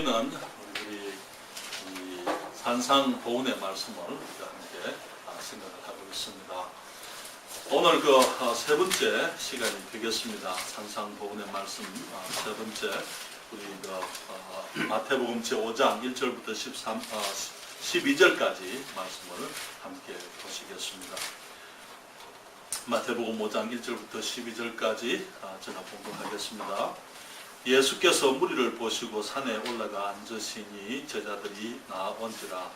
이제는 우리 이 산상보훈의 말씀을 우리가 함께 생각을 하고 있습니다. 오늘 세 번째 시간이 되겠습니다. 산상보훈의 말씀 세 번째 우리 마태복음 제5장 1절부터 12절까지 말씀을 함께 보시겠습니다. 마태복음 5장 1절부터 12절까지 제가 봉독하겠습니다. 예수께서 무리를 보시고 산에 올라가 앉으시니 제자들이 나온지라.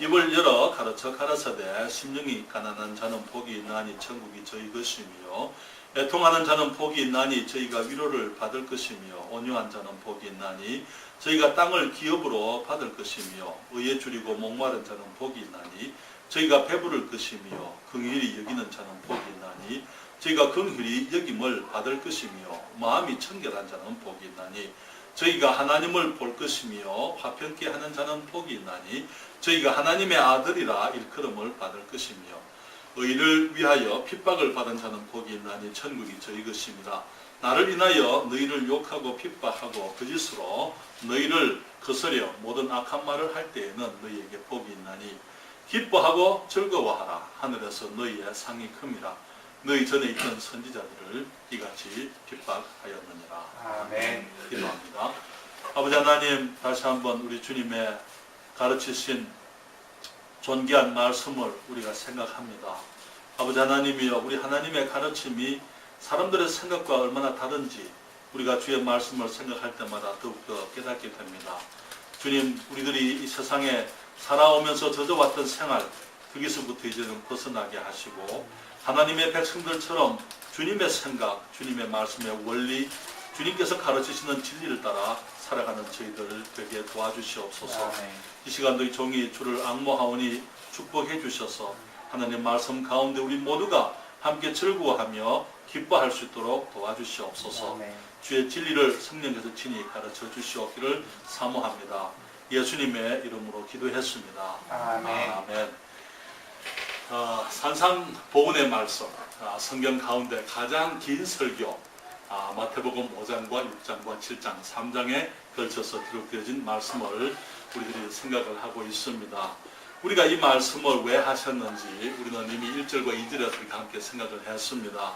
입을 열어 가르쳐 가라사대 심령이 가난한 자는 복이 있나니 천국이 저희 것이며 애통하는 자는 복이 있나니 저희가 위로를 받을 것이며 온유한 자는 복이 있나니 저희가 땅을 기업으로 받을 것이며 의에 줄이고 목마른 자는 복이 있나니 저희가 배부를 것이며 긍휼히 여기는 자는 복이 있나니 저희가 긍휼히 여김을 받을 것이며 마음이 청결한 자는 복이 있나니 저희가 하나님을 볼 것이며 화평케 하는 자는 복이 있나니 저희가 하나님의 아들이라 일컬음을 받을 것이며 의를 위하여 핍박을 받은 자는 복이 있나니 천국이 저희 것이니라. 나를 인하여 너희를 욕하고 핍박하고 거짓으로 너희를 거스려 모든 악한 말을 할 때에는 너희에게 복이 있나니 기뻐하고 즐거워하라. 하늘에서 너희의 상이 큼이라. 너희 전에 있던 선지자들을 이같이 핍박하였느니라. 아멘. 기도합니다. 아버지 하나님, 다시 한번 우리 주님의 가르치신 존귀한 말씀을 우리가 생각합니다. 아버지 하나님이여, 우리 하나님의 가르침이 사람들의 생각과 얼마나 다른지 우리가 주의 말씀을 생각할 때마다 더욱더 깨닫게 됩니다. 주님, 우리들이 이 세상에 살아오면서 젖어왔던 생활, 거기서부터 이제는 벗어나게 하시고 하나님의 백성들처럼 주님의 생각, 주님의 말씀의 원리, 주님께서 가르치시는 진리를 따라 살아가는 저희들 되게 도와주시옵소서. 이 시간도 이 종이 주를 앙모하오니 축복해 주셔서 하나님 말씀 가운데 우리 모두가 함께 즐거워하며 기뻐할 수 있도록 도와주시옵소서. 주의 진리를 성령께서 친히 가르쳐 주시옵기를 사모합니다. 예수님의 이름으로 기도했습니다. 아멘. 아멘. 산상보훈의 말씀, 성경 가운데 가장 긴 설교, 마태복음 5장과 6장과 7장, 3장에 걸쳐서 기록되어진 말씀을 우리들이 생각을 하고 있습니다. 우리가 이 말씀을 왜 하셨는지 우리는 이미 1절과 2절에서 우리가 함께 생각을 했습니다.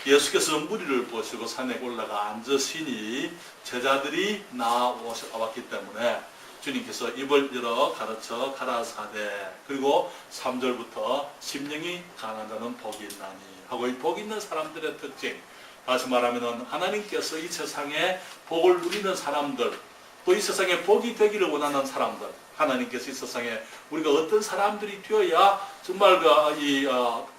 예수께서 무리를 보시고 산에 올라가 앉으시니 제자들이 나왔기 때문에 주님께서 입을 열어 가르쳐 가라사대, 그리고 3절부터 심령이 가난한 자는 복이 있나니 하고, 이 복 있는 사람들의 특징, 다시 말하면 하나님께서 이 세상에 복을 누리는 사람들, 또 이 세상에 복이 되기를 원하는 사람들, 하나님께서 이 세상에 우리가 어떤 사람들이 되어야 정말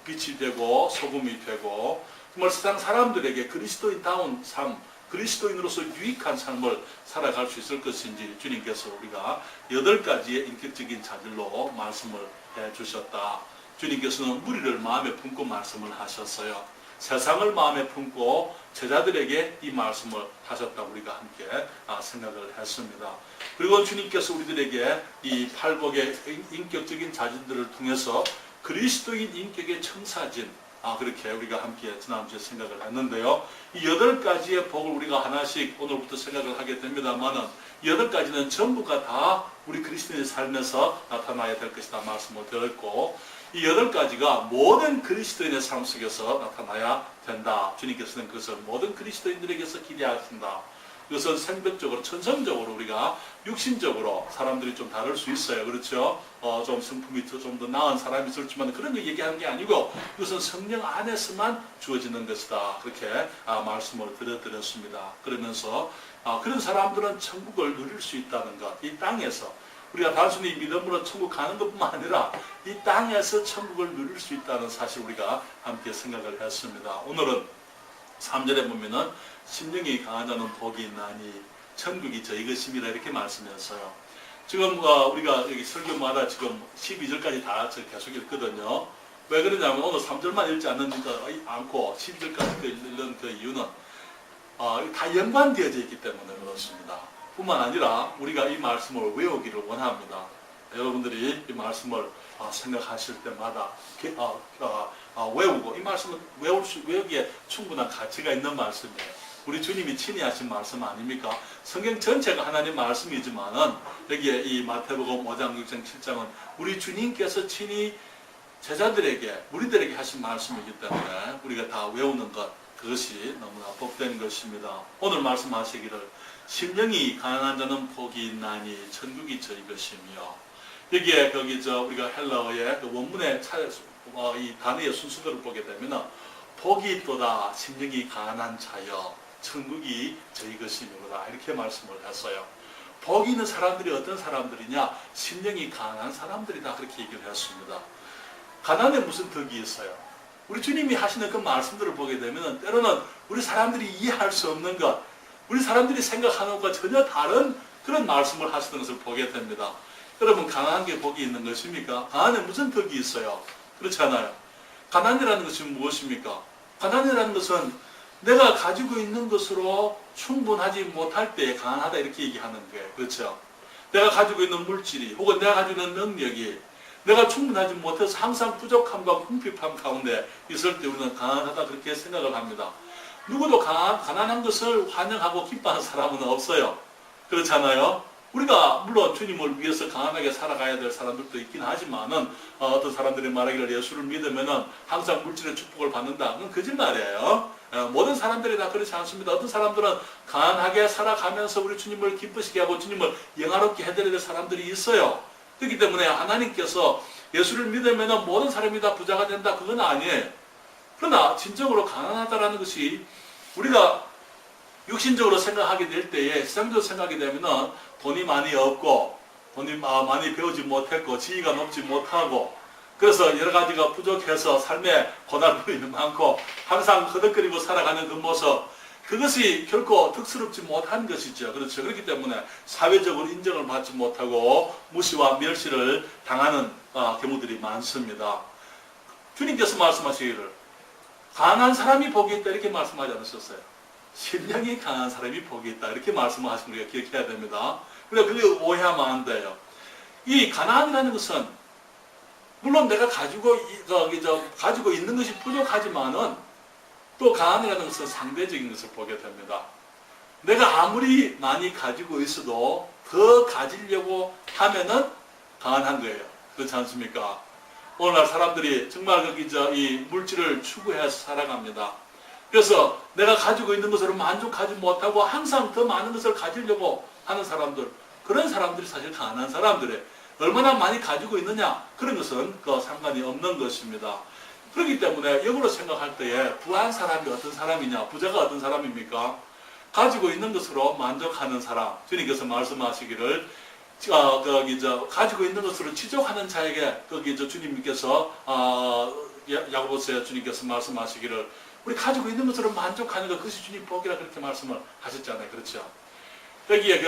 빛이 되고 소금이 되고 정말 세상 사람들에게 그리스도인다운 삶, 그리스도인으로서 유익한 삶을 살아갈 수 있을 것인지 주님께서 우리가 8가지의 인격적인 자질로 말씀을 해주셨다. 주님께서는 무리를 마음에 품고 말씀을 하셨어요. 세상을 마음에 품고 제자들에게 이 말씀을 하셨다고 우리가 함께 생각을 했습니다. 그리고 주님께서 우리들에게 이 팔복의 인격적인 자질들을 통해서 그리스도인 인격의 청사진, 그렇게 우리가 함께 지난주에 생각을 했는데요. 이 8가지의 복을 우리가 하나씩 오늘부터 생각을 하게 됩니다만은 8가지는 전부가 다 우리 그리스도인의 삶에서 나타나야 될 것이다 말씀을 드렸고, 이 8가지가 모든 그리스도인의 삶 속에서 나타나야 된다. 주님께서는 그것을 모든 그리스도인들에게서 기대하신다. 그것은 생명적으로, 천성적으로, 우리가 육신적으로 사람들이 좀 다를 수 있어요. 그렇죠? 좀 성품이 좀 더 나은 사람이 있을지만 그런 거 얘기하는 게 아니고 이것은 성령 안에서만 주어지는 것이다. 그렇게 말씀을 드렸습니다. 그러면서 그런 사람들은 천국을 누릴 수 있다는 것, 이 땅에서 우리가 단순히 믿음으로 천국 가는 것뿐만 아니라 이 땅에서 천국을 누릴 수 있다는 사실 우리가 함께 생각을 했습니다. 오늘은 3절에 보면은 심령이 강한 자는 복이 있나니 천국이 저희 것임이라 이렇게 말씀했어요. 지금 우리가 여기 설교마다 지금 12절까지 다 계속 읽거든요. 왜 그러냐면 오늘 3절만 읽지 않고 12절까지 읽는 그 이유는 다 연관되어져 있기 때문에 그렇습니다. 뿐만 아니라 우리가 이 말씀을 외우기를 원합니다. 여러분들이 이 말씀을 생각하실 때마다 외우고, 이 말씀은 외우기에 충분한 가치가 있는 말씀이에요. 우리 주님이 친히 하신 말씀 아닙니까? 성경 전체가 하나님 말씀이지만은 여기에 이 마태복음 5장, 6장, 7장은 우리 주님께서 친히 제자들에게, 무리들에게 하신 말씀이기 때문에 우리가 다 외우는 것, 그것이 너무나 복된 것입니다. 오늘 말씀하시기를 심령이 가난한 자는 복이 있나니 천국이 저희 것이며, 여기에 우리가 헬라어의 그 원문의 이 단어의 순서대로 보게 되면 복이 있도다 심령이 가난한 자여 천국이 저희 것이므로다 이렇게 말씀을 했어요. 복이 있는 사람들이 어떤 사람들이냐? 심령이 가난한 사람들이다 그렇게 얘기를 했습니다. 가난에 무슨 덕이 있어요? 우리 주님이 하시는 그 말씀들을 보게 되면 때로는 우리 사람들이 이해할 수 없는 것, 우리 사람들이 생각하는 것과 전혀 다른 그런 말씀을 하시는 것을 보게 됩니다. 여러분, 가난한 게 복이 있는 것입니까? 가난에 무슨 덕이 있어요? 그렇지 않아요? 가난이라는 것이 무엇입니까? 가난이라는 것은 내가 가지고 있는 것으로 충분하지 못할 때 가난하다 이렇게 얘기하는 거예요. 그렇죠? 내가 가지고 있는 물질이 혹은 내가 가지고 있는 능력이 내가 충분하지 못해서 항상 부족함과 궁핍함 가운데 있을 때 우리는 가난하다 그렇게 생각을 합니다. 누구도 가난한 것을 환영하고 기뻐하는 사람은 없어요. 그렇잖아요? 우리가 물론 주님을 위해서 가난하게 살아가야 될 사람들도 있긴 하지만은 어떤 사람들이 말하기를 예수를 믿으면은 항상 물질의 축복을 받는다. 그건 거짓말이에요. 모든 사람들이 다 그렇지 않습니다. 어떤 사람들은 가난하게 살아가면서 우리 주님을 기쁘시게 하고 주님을 영화롭게 해드려야 될 사람들이 있어요. 그렇기 때문에 하나님께서 예수를 믿으면은 모든 사람이 다 부자가 된다. 그건 아니에요. 그러나 진정으로 가난하다라는 것이 우리가 육신적으로 생각하게 될 때에 세상적으로 생각하게 되면은 돈이 많이 없고 돈이 많이 배우지 못했고 지위가 높지 못하고 그래서 여러 가지가 부족해서 삶에 고달픔이 많고 항상 허덕거리고 살아가는 그 모습, 그것이 결코 득스럽지 못한 것이죠. 그렇죠. 그렇기 때문에 사회적으로 인정을 받지 못하고 무시와 멸시를 당하는 경우들이 많습니다. 주님께서 말씀하시기를 가난한 사람이 복이 있다 이렇게 말씀하지 않으셨어요. 심령이 가난한 사람이 복이 있다 이렇게 말씀하신 걸 기억해야 됩니다. 그래서 그게 오해하면 안 돼요. 이 가난이라는 것은 물론 내가 가지고 있는 것이 부족하지만은 또 가난이라는 것은 상대적인 것을 보게 됩니다. 내가 아무리 많이 가지고 있어도 더 가지려고 하면은 가난한 거예요. 그렇지 않습니까? 오늘날 사람들이 정말 이 물질을 추구해서 살아갑니다. 그래서 내가 가지고 있는 것으로 만족하지 못하고 항상 더 많은 것을 가지려고 하는 사람들, 그런 사람들이 사실 가난한 사람들이에요. 얼마나 많이 가지고 있느냐, 그런 것은 상관이 없는 것입니다. 그렇기 때문에 역으로 생각할 때에 부한 사람이 어떤 사람이냐, 부자가 어떤 사람입니까? 가지고 있는 것으로 만족하는 사람. 주님께서 말씀하시기를 가지고 있는 것으로 지족하는 자에게 주님께서 야고보서에 주님께서 말씀하시기를 우리 가지고 있는 것으로 만족하는 것, 그것이 주님 복이라 그렇게 말씀을 하셨잖아요. 그렇죠? 여기에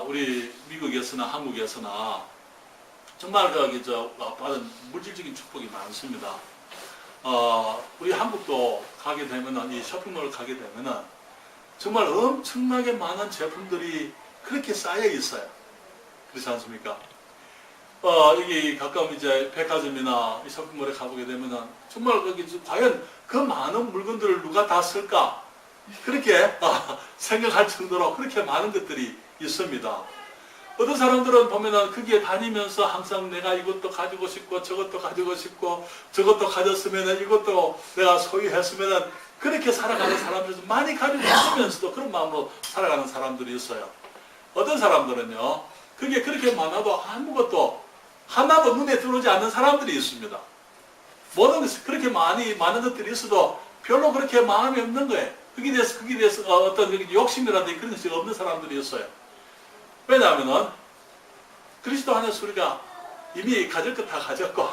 우리 미국에서나 한국에서나 정말 받은 물질적인 축복이 많습니다. 우리 한국도 가게 되면은, 이 쇼핑몰을 가게 되면은 정말 엄청나게 많은 제품들이 그렇게 쌓여 있어요. 그렇지 않습니까? 여기 가까운 백화점이나 이 쇼핑몰에 가보게 되면은 정말 과연 그 많은 물건들을 누가 다 쓸까? 그렇게 생각할 정도로 그렇게 많은 것들이 있습니다. 어떤 사람들은 보면은 거기에 다니면서 항상 내가 이것도 가지고 싶고 저것도 가지고 싶고 저것도 가졌으면은 이것도 내가 소유했으면은 그렇게 살아가는 사람들도 많이 가지고 있으면서도 그런 마음으로 살아가는 사람들이 있어요. 어떤 사람들은요, 그게 그렇게 많아도 아무것도 하나도 눈에 들어오지 않는 사람들이 있습니다. 모든 것이 그렇게 많은 것들이 있어도 별로 그렇게 마음이 없는 거예요. 거기에 대해서 어떤 욕심이라든지 그런 것이 없는 사람들이 있어요. 왜냐하면은 그리스도 안에서 우리가 이미 가질 것 다 가졌고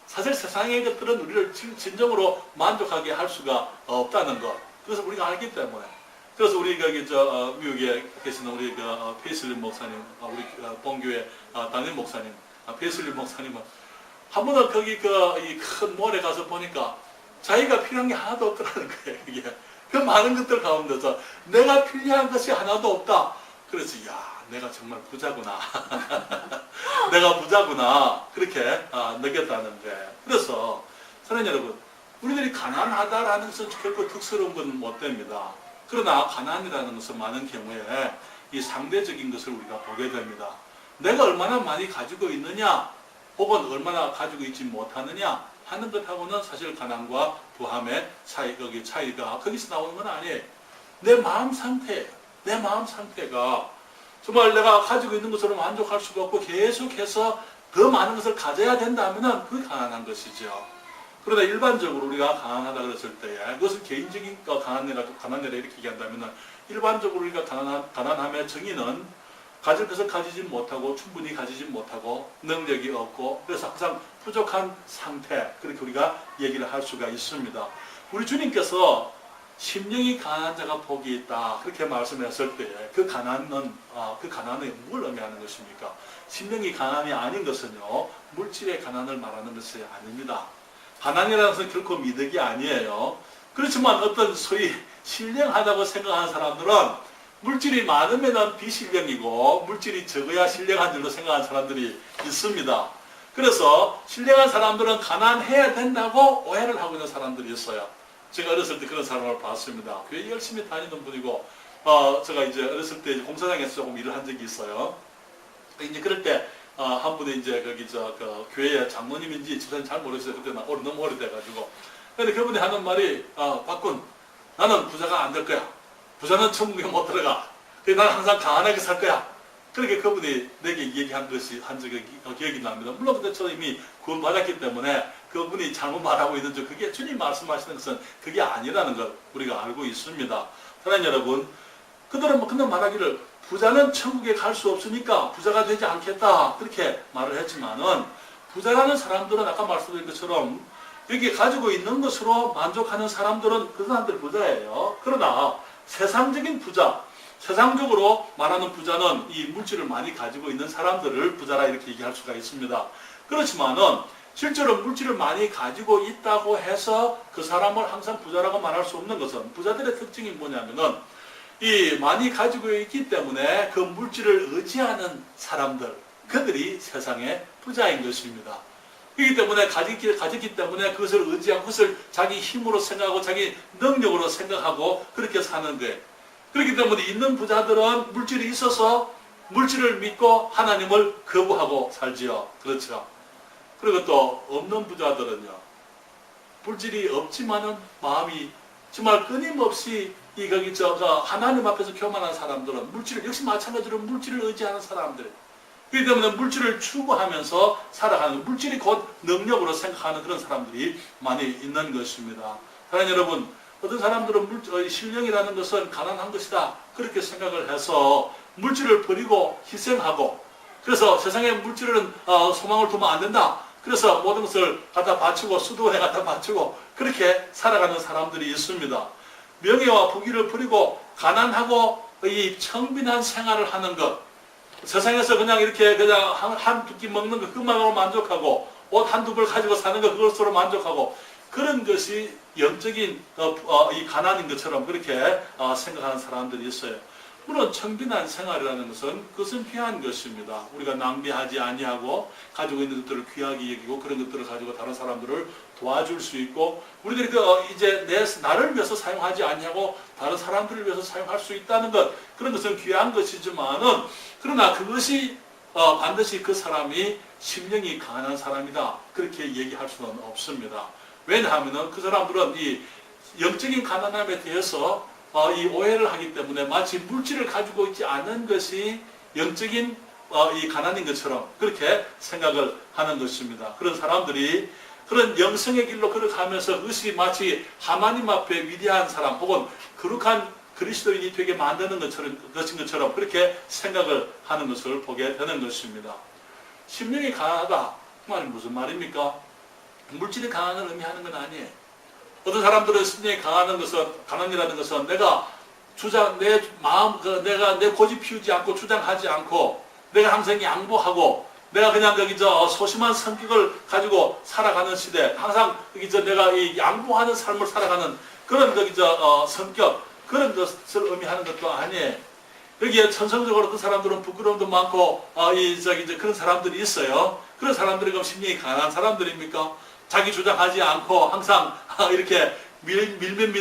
사실 세상의 것들은 우리를 진정으로 만족하게 할 수가 없다는 것, 그래서 우리가 알기 때문에. 그래서 우리가 미국에 계시는 우리 페이슬리 목사님, 우리 본교회 담임 목사님, 페이슬리 목사님은 한 번은 거기 이 큰 몰에 가서 보니까 자기가 필요한 게 하나도 없더라는 거예요. 이게 그 많은 것들 가운데서 내가 필요한 것이 하나도 없다. 그래서 내가 정말 부자구나. 내가 부자구나. 그렇게 느꼈다는 거예요. 그래서 사랑하는 여러분, 우리들이 가난하다라는 것은 결코 특스러운 건 못 됩니다. 그러나 가난이라는 것은 많은 경우에 이 상대적인 것을 우리가 보게 됩니다. 내가 얼마나 많이 가지고 있느냐 혹은 얼마나 가지고 있지 못하느냐 하는 것하고는 사실 가난과 부함의 차이가 거기서 나오는 건 아니에요. 내 마음 상태예요. 내 마음 상태가 정말 내가 가지고 있는 것으로 만족할 수가 없고 계속해서 더 많은 것을 가져야 된다면 그게 가난한 것이죠. 그러나 일반적으로 우리가 가난하다 그랬을 때에 그것은 개인적인 가난이라 이렇게 얘기한다면 일반적으로 우리가 가난함의 정의는 가질 것을 가지지 못하고 충분히 가지지 못하고 능력이 없고 그래서 항상 부족한 상태 그렇게 우리가 얘기를 할 수가 있습니다. 우리 주님께서 심령이 가난한 자가 복이 있다 그렇게 말씀했을 때에 그 가난이 뭘 의미하는 것입니까? 심령이 가난이 아닌 것은요 물질의 가난을 말하는 것이 아닙니다. 가난이라는 것은 결코 미덕이 아니에요. 그렇지만 어떤 소위 신령하다고 생각하는 사람들은 물질이 많으면 비신령이고 물질이 적어야 신령한 줄로 생각하는 사람들이 있습니다. 그래서 신령한 사람들은 가난해야 된다고 오해를 하고 있는 사람들이 있어요. 제가 어렸을 때 그런 사람을 봤습니다. 교회 열심히 다니던 분이고 제가 이제 어렸을 때 공사장에서 조금 일을 한 적이 있어요. 이제 그럴 때 한 분이 이제 거기 그 교회 장로님인지 집사님 잘 모르겠어요. 그때 너무 오래돼가지고. 근데 그분이 하는 말이 박군 나는 부자가 안 될 거야. 부자는 천국에 못 들어가. 나는 항상 가난하게 살 거야. 그렇게 그분이 내게 얘기한 것이 한 적이 기억이 납니다. 물론 그때 저 이미 구원받았기 때문에 그분이 잘못 말하고 있는 줄 그게 주님 말씀하시는 것은 그게 아니라는 걸 우리가 알고 있습니다. 사랑하는 여러분, 그들은 그냥 말하기를 부자는 천국에 갈 수 없으니까 부자가 되지 않겠다 그렇게 말을 했지만은 부자라는 사람들은 아까 말씀드린 것처럼 여기 가지고 있는 것으로 만족하는 사람들은 그 사람들 부자예요. 그러나 세상적인 부자, 세상적으로 말하는 부자는 이 물질을 많이 가지고 있는 사람들을 부자라 이렇게 얘기할 수가 있습니다. 그렇지만은 실제로 물질을 많이 가지고 있다고 해서 그 사람을 항상 부자라고 말할 수 없는 것은 부자들의 특징이 뭐냐면은 이 많이 가지고 있기 때문에 그 물질을 의지하는 사람들, 그들이 세상의 부자인 것입니다. 그렇기 때문에 가졌기 때문에 그것을 의지하고 그것을 자기 힘으로 생각하고 자기 능력으로 생각하고 그렇게 사는 거예요. 그렇기 때문에 있는 부자들은 물질이 있어서 물질을 믿고 하나님을 거부하고 살지요. 그렇죠. 그리고 또 없는 부자들은요. 물질이 없지만은 마음이 정말 끊임없이 하나님 앞에서 교만한 사람들은 역시 마찬가지로 물질을 의지하는 사람들. 그렇기 때문에 물질을 추구하면서 살아가는 물질이 곧 능력으로 생각하는 그런 사람들이 많이 있는 것입니다. 사랑하는 여러분, 어떤 사람들은 신령이라는 것은 가난한 것이다 그렇게 생각을 해서 물질을 버리고 희생하고 그래서 세상에 물질은 소망을 두면 안 된다. 그래서 모든 것을 갖다 바치고 수도원에 갖다 바치고 그렇게 살아가는 사람들이 있습니다. 명예와 부귀를 버리고 가난하고 이 청빈한 생활을 하는 것, 세상에서 그냥 한두 끼 먹는 것 그것만으로 만족하고 옷 한두 벌 가지고 사는 것 그것으로 만족하고 그런 것이 영적인 이 가난인 것처럼 그렇게 생각하는 사람들이 있어요. 물론 청빈한 생활이라는 그것은 귀한 것입니다. 우리가 낭비하지 아니하고 가지고 있는 것들을 귀하게 여기고 그런 것들을 가지고 다른 사람들을 도와줄 수 있고 우리들이 이제 나를 위해서 사용하지 아니하고 다른 사람들을 위해서 사용할 수 있다는 것 그런 것은 귀한 것이지만은 그러나 그것이 반드시 그 사람이 심령이 강한 사람이다 그렇게 얘기할 수는 없습니다. 왜냐하면은 그 사람들은 이 영적인 가난함에 대해서 이 오해를 하기 때문에 마치 물질을 가지고 있지 않은 것이 영적인 이 가난인 것처럼 그렇게 생각을 하는 것입니다. 그런 사람들이 그런 영성의 길로 걸어가면서 그것이 마치 하나님 앞에 위대한 사람 혹은 거룩한 그리스도인이 되게 만드는 것처럼 그렇게 생각을 하는 것을 보게 되는 것입니다. 심령이 가난하다 그 말이 무슨 말입니까? 물질이 가난을 의미하는 건 아니에요. 어떤 사람들은 심령이 가난이라는 것은 내가 내 마음, 내가 내 고집 피우지 않고 주장하지 않고 내가 항상 양보하고 내가 그냥 소심한 성격을 가지고 살아가는 시대, 항상 내가 이 양보하는 삶을 살아가는 그런 성격, 그런 것을 의미하는 것도 아니에요. 여기에 천성적으로 그 사람들은 부끄러움도 많고 그런 사람들이 있어요. 그런 사람들이 그럼 심령이 가난한 사람들입니까? 자기 주장하지 않고 항상 이렇게 밀리는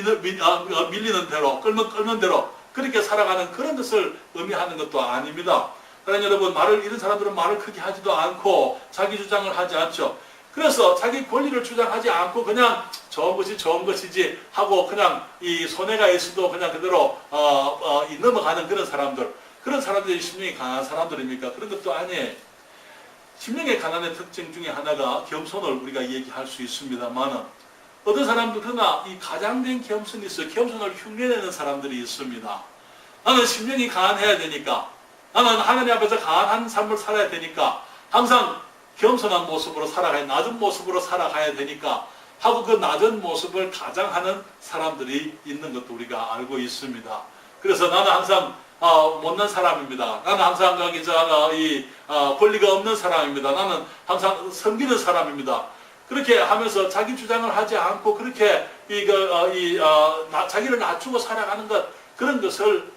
대로, 끌는 대로 그렇게 살아가는 그런 것을 의미하는 것도 아닙니다. 그러나 여러분, 이런 사람들은 말을 크게 하지도 않고 자기 주장을 하지 않죠. 그래서 자기 권리를 주장하지 않고 그냥 좋은 것이지 하고 그냥 이 손해가 있어도 그냥 그대로 넘어가는 그런 사람들이 심령이 강한 사람들입니까? 그런 것도 아니에요. 심령의 가난의 특징 중에 하나가 겸손을 우리가 얘기할 수 있습니다만, 어떤 사람도 그러나 이 가장된 겸손이 있어요. 겸손을 흉내내는 사람들이 있습니다. 나는 심령이 강해야 되니까, 나는 하나님 앞에서 강한 삶을 살아야 되니까, 항상 겸손한 모습으로 살아가야, 낮은 모습으로 살아가야 되니까 하고 그 낮은 모습을 가장하는 사람들이 있는 것도 우리가 알고 있습니다. 그래서 나는 항상 못난 사람입니다. 나는 항상 권리가 없는 사람입니다. 나는 항상 섬기는 사람입니다. 그렇게 하면서 자기 주장을 하지 않고 그렇게 자기를 낮추고 살아가는 것, 그런 것을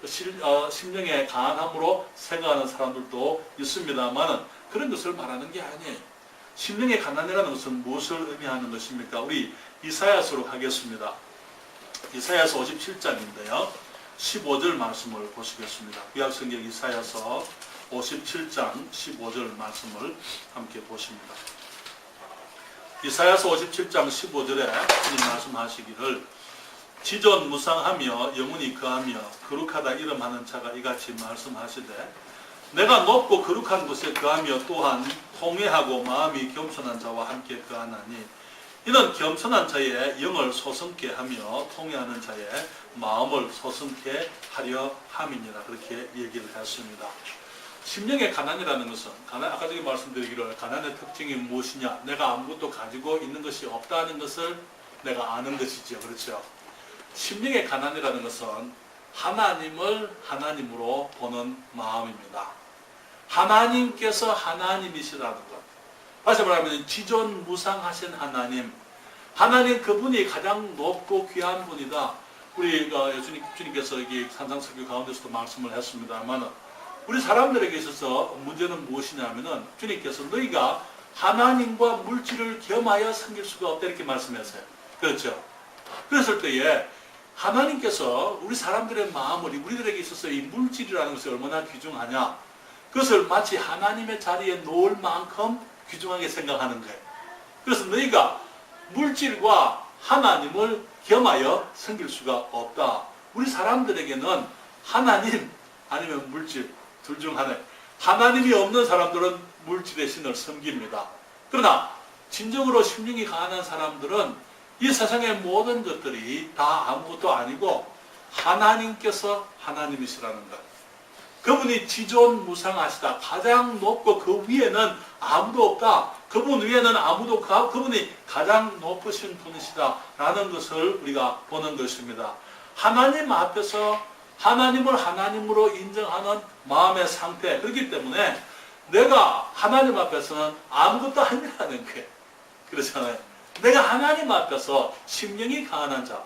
심령의 강함으로 생각하는 사람들도 있습니다만, 그런 것을 말하는 게 아니에요. 심령의 가난이라는 것은 무엇을 의미하는 것입니까? 우리 이사야서로 가겠습니다. 이사야서 57장인데요. 15절 말씀을 보시겠습니다. 구약성경 이사야서 57장 15절 말씀을 함께 보십니다. 이사야서 57장 15절에 주님 말씀하시기를, 지존무상하며 영원히 거하며 거룩하다 이름하는 자가 이같이 말씀하시되, 내가 높고 거룩한 곳에 거하며 또한 통회하고 마음이 겸손한 자와 함께 거하나니, 이는 겸손한 자의 영을 소성케 하며 통회하는 자의 마음을 소성케 하려 함이니라. 그렇게 얘기를 했습니다. 심령의 가난이라는 것은, 아까 전에 말씀드리기를 가난의 특징이 무엇이냐? 내가 아무것도 가지고 있는 것이 없다는 것을 내가 아는 것이죠. 그렇죠? 심령의 가난이라는 것은 하나님을 하나님으로 보는 마음입니다. 하나님께서 하나님이시라는 것. 다시 말하면 지존무상하신 하나님 그분이 가장 높고 귀한 분이다. 우리 주님께서 여기 산상설교 가운데서도 말씀을 했습니다만, 우리 사람들에게 있어서 문제는 무엇이냐면은, 주님께서 너희가 하나님과 물질을 겸하여 섬길 수가 없다 이렇게 말씀하세요. 그렇죠? 그랬을 때에 하나님께서 우리 사람들의 마음을, 우리들에게 있어서 이 물질이라는 것이 얼마나 귀중하냐, 그것을 마치 하나님의 자리에 놓을 만큼 귀중하게 생각하는 거예요. 그래서 너희가 물질과 하나님을 겸하여 섬길 수가 없다. 우리 사람들에게는 하나님 아니면 물질 둘 중 하나. 하나님이 없는 사람들은 물질의 신을 섬깁니다. 그러나 진정으로 심령이 가난한 사람들은 이 세상의 모든 것들이 다 아무것도 아니고 하나님께서 하나님이시라는 것. 그분이 지존무상하시다. 가장 높고 그 위에는 아무도 없다. 그분 위에는 아무도 없고 그분이 가장 높으신 분이시다. 라는 것을 우리가 보는 것입니다. 하나님 앞에서 하나님을 하나님으로 인정하는 마음의 상태. 그렇기 때문에 내가 하나님 앞에서는 아무것도 아니라는 거예요. 그렇잖아요. 내가 하나님 앞에서 심령이 가난한 자.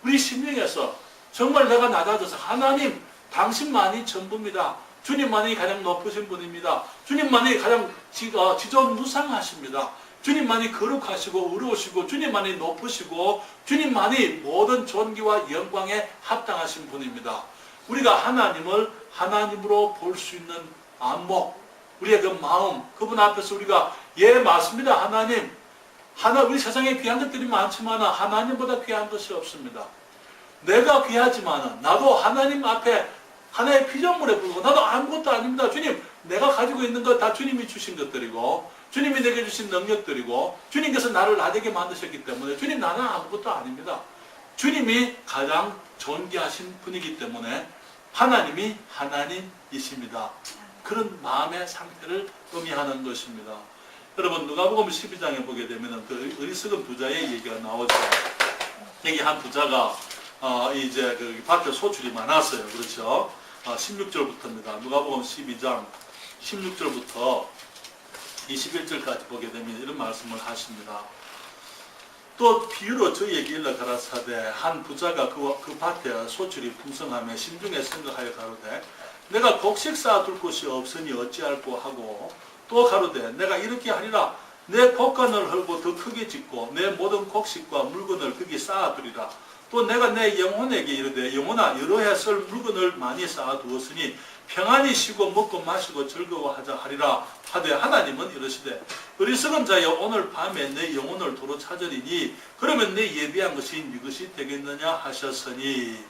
우리 심령에서 정말 내가 낮아져서 하나님 당신만이 전부입니다. 주님만이 가장 높으신 분입니다. 주님만이 가장 지존무상하십니다. 주님만이 거룩하시고 의로우시고 주님만이 높으시고 주님만이 모든 존귀와 영광에 합당하신 분입니다. 우리가 하나님을 하나님으로 볼 수 있는 안목, 우리의 그 마음, 그분 앞에서 우리가 맞습니다. 하나님, 우리 세상에 귀한 것들이 많지만 하나님보다 귀한 것이 없습니다. 내가 귀하지만 나도 하나님 앞에 하나의 피조물에 불고 나도 아무것도 아닙니다. 주님, 내가 가지고 있는 것 다 주님이 주신 것들이고 주님이 내게 주신 능력들이고 주님께서 나를 나되게 만드셨기 때문에 주님, 나는 아무것도 아닙니다. 주님이 가장 존귀하신 분이기 때문에 하나님이 하나님이십니다. 그런 마음의 상태를 의미하는 것입니다. 여러분, 누가복음 12장에 보게 되면 그 어리석은 부자의 얘기가 나오죠. 여기 한 부자가 이제 그 밭에 소출이 많았어요. 그렇죠? 16절부터입니다. 누가복음 12장 16절부터 21절까지 보게 되면 이런 말씀을 하십니다. 또 비유로 저희에게 일러 가라사대, 한 부자가 그 밭에 소출이 풍성하며 심중에 생각하여 가로되, 내가 곡식 쌓아둘 곳이 없으니 어찌할꼬 하고, 또 가로되, 내가 이렇게 하리라, 내 곡간을 헐고 더 크게 짓고 내 모든 곡식과 물건을 거기 쌓아두리라. 또 내가 내 영혼에게 이르되 영혼아 여러 해 쓸 물건을 많이 쌓아두었으니 평안히 쉬고 먹고 마시고 즐거워하자 하리라 하되 하나님은 이르시되 어리석은 자여 오늘 밤에 내 영혼을 도로 찾으리니 그러면 내 예비한 것이 네 것이 되겠느냐 하셨으니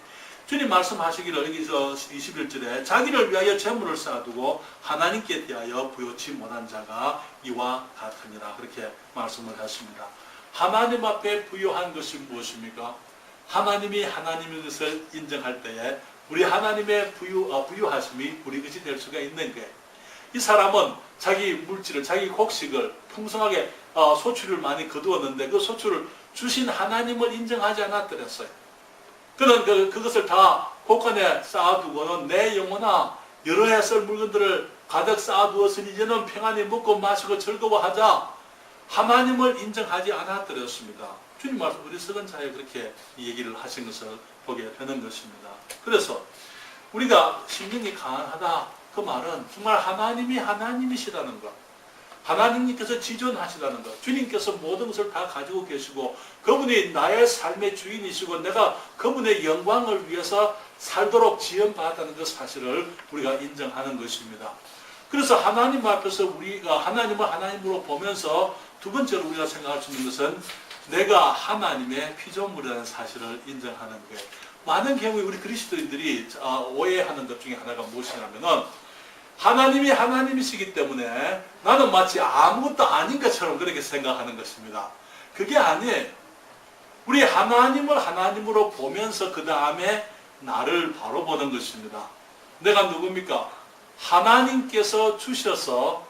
주님 말씀하시기를 여기서 21절에 자기를 위하여 재물을 쌓아두고 하나님께 대하여 부요치 못한 자가 이와 같으니라 그렇게 말씀을 하십니다. 하나님 앞에 부요한 것이 무엇입니까? 하나님이 하나님의 것을 인정할 때에 우리 하나님의 부유하심이 우리 것이 될 수가 있는 거예요. 이 사람은 자기 물질을 자기 곡식을 풍성하게 소출을 많이 거두었는데 그 소출을 주신 하나님을 인정하지 않았더랬어요. 그는 그것을 다 곡간에 쌓아두고는 내 영혼아 여러 해 쓸 물건들을 가득 쌓아두었으니 이제는 평안히 먹고 마시고 즐거워하자 하나님을 인정하지 않았더랬습니다. 주님 말씀 어리석은 자에 그렇게 얘기를 하신 것을 보게 되는 것입니다. 그래서 우리가 심령이 강하다 그 말은 정말 하나님이 하나님이시라는 것, 하나님께서 지존하시라는 것, 주님께서 모든 것을 다 가지고 계시고 그분이 나의 삶의 주인이시고 내가 그분의 영광을 위해서 살도록 지원받았다는 그 사실을 우리가 인정하는 것입니다. 그래서 하나님 앞에서 우리가 하나님을 하나님으로 보면서 두 번째로 우리가 생각할 수 있는 것은 내가 하나님의 피조물이라는 사실을 인정하는 거예요. 많은 경우에 우리 그리스도인들이 오해하는 것 중에 하나가 무엇이냐면은 하나님이 하나님이시기 때문에 나는 마치 아무것도 아닌 것처럼 그렇게 생각하는 것입니다. 그게 아니에요. 우리 하나님을 하나님으로 보면서 그 다음에 나를 바로 보는 것입니다. 내가 누굽니까? 하나님께서 주셔서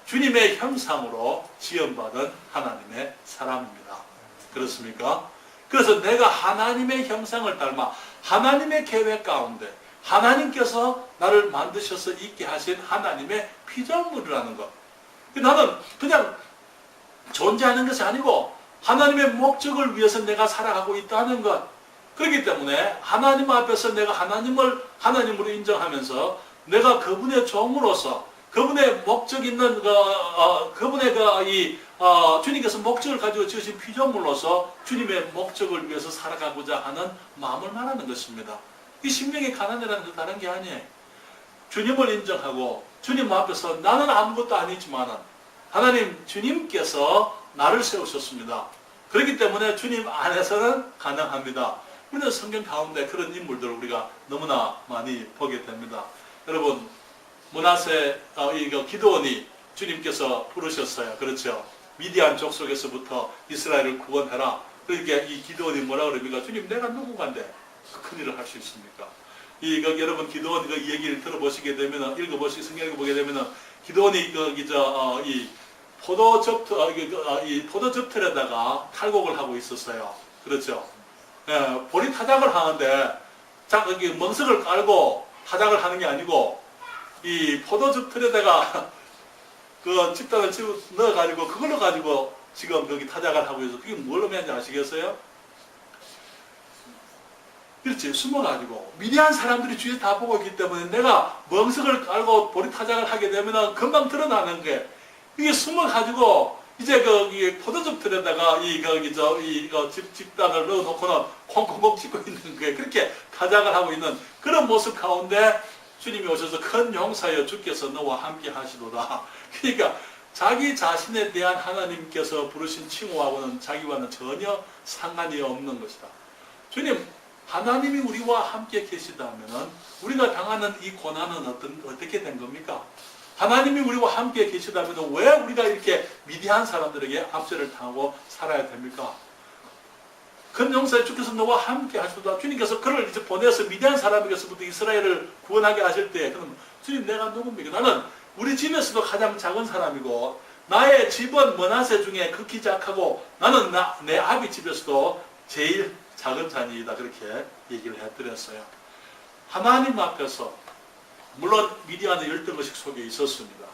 주님의 형상으로 지음받은 하나님의 사람입니다. 그렇습니까? 그래서 내가 하나님의 형상을 닮아 하나님의 계획 가운데 하나님께서 나를 만드셔서 있게 하신 하나님의 피조물이라는 것. 나는 그냥 존재하는 것이 아니고 하나님의 목적을 위해서 내가 살아가고 있다는 것. 그렇기 때문에 하나님 앞에서 내가 하나님을 하나님으로 인정하면서 내가 그분의 종으로서 그분의 목적 있는 그분의 주님께서 목적을 가지고 지으신 피조물로서 주님의 목적을 위해서 살아가고자 하는 마음을 말하는 것입니다. 이 심령의 가난이라는 건 다른 게 아니에요. 주님을 인정하고 주님 앞에서 나는 아무것도 아니지만 하나님 주님께서 나를 세우셨습니다. 그렇기 때문에 주님 안에서는 가능합니다. 우리는 성경 가운데 그런 인물들을 우리가 너무나 많이 보게 됩니다. 여러분 므낫세 기드온이 주님께서 부르셨어요. 그렇죠? 미디안 족속에서부터 이스라엘을 구원해라. 그러니까 이 기드온이 뭐라 그럽니까? 주님 내가 누구간데 그 큰일을 할 수 있습니까? 여러분 기드온 그 얘기를 들어보시게 되면 성경 읽어보게 되면 기드온이 이 포도즙틀에다가 탈곡을 하고 있었어요. 그렇죠? 예, 보리 타작을 하는데 멍석을 깔고 타작을 하는 게 아니고 이 포도즙틀에다가 그 집단을 넣어가지고 그걸로 가지고 지금 거기 타작을 하고 있어서 그게 뭘 의미하는지 아시겠어요? 그렇지, 숨어가지고 미디안 사람들이 주위에 다 보고 있기 때문에 내가 멍석을 깔고 보리 타작을 하게 되면 금방 드러나는 게 이게 숨어가지고 이제 이 포도즙틀에다가 집단을 넣어놓고는 콩콩콩 찍고 있는 거예요. 그렇게 타작을 하고 있는 그런 모습 가운데 주님이 오셔서 큰 용사여 주께서 너와 함께 하시도다. 그러니까 자기 자신에 대한 하나님께서 부르신 칭호하고는 자기와는 전혀 상관이 없는 것이다. 주님, 하나님이 우리와 함께 계시다면 우리가 당하는 이 고난은 어떻게 된 겁니까? 하나님이 우리와 함께 계시다면 왜 우리가 이렇게 미디안 사람들에게 압제를 당하고 살아야 됩니까? 큰 용사의 주께서 너와 함께 하시도다. 주님께서 그를 이제 보내서 미디안 사람에게서부터 이스라엘을 구원하게 하실 때, 그럼 주님 내가 누굽니까? 나는 우리 집에서도 가장 작은 사람이고 나의 집은 므낫세 중에 극히 작하고 나는 내 아비 집에서도 제일 작은 자녀이다. 그렇게 얘기를 해드렸어요. 하나님 앞에서 물론 미디안의 10등씩 속에 있었습니다.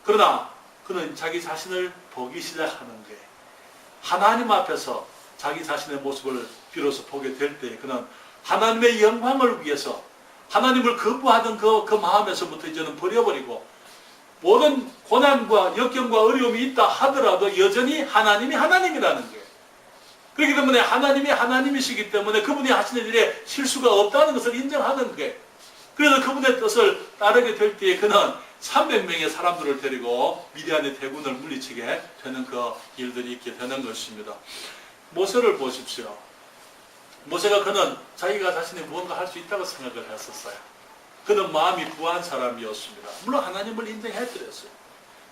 그러나 그는 자기 자신을 보기 시작하는 게 하나님 앞에서 자기 자신의 모습을 비로소 보게 될 때 그는 하나님의 영광을 위해서 하나님을 거부하던 그 마음에서부터 이제는 버려버리고 모든 고난과 역경과 어려움이 있다 하더라도 여전히 하나님이 하나님이라는 거예요. 그렇기 때문에 하나님이 하나님이시기 때문에 그분이 하시는 일에 실수가 없다는 것을 인정하는 거예요. 그래서 그분의 뜻을 따르게 될 때에 그는 300명의 사람들을 데리고 미디안의 대군을 물리치게 되는 그 일들이 있게 되는 것입니다. 모세를 보십시오. 모세가 그는 자기가 자신이 무언가 할 수 있다고 생각을 했었어요. 그는 마음이 부한 사람이었습니다. 물론 하나님을 인정해드렸어요.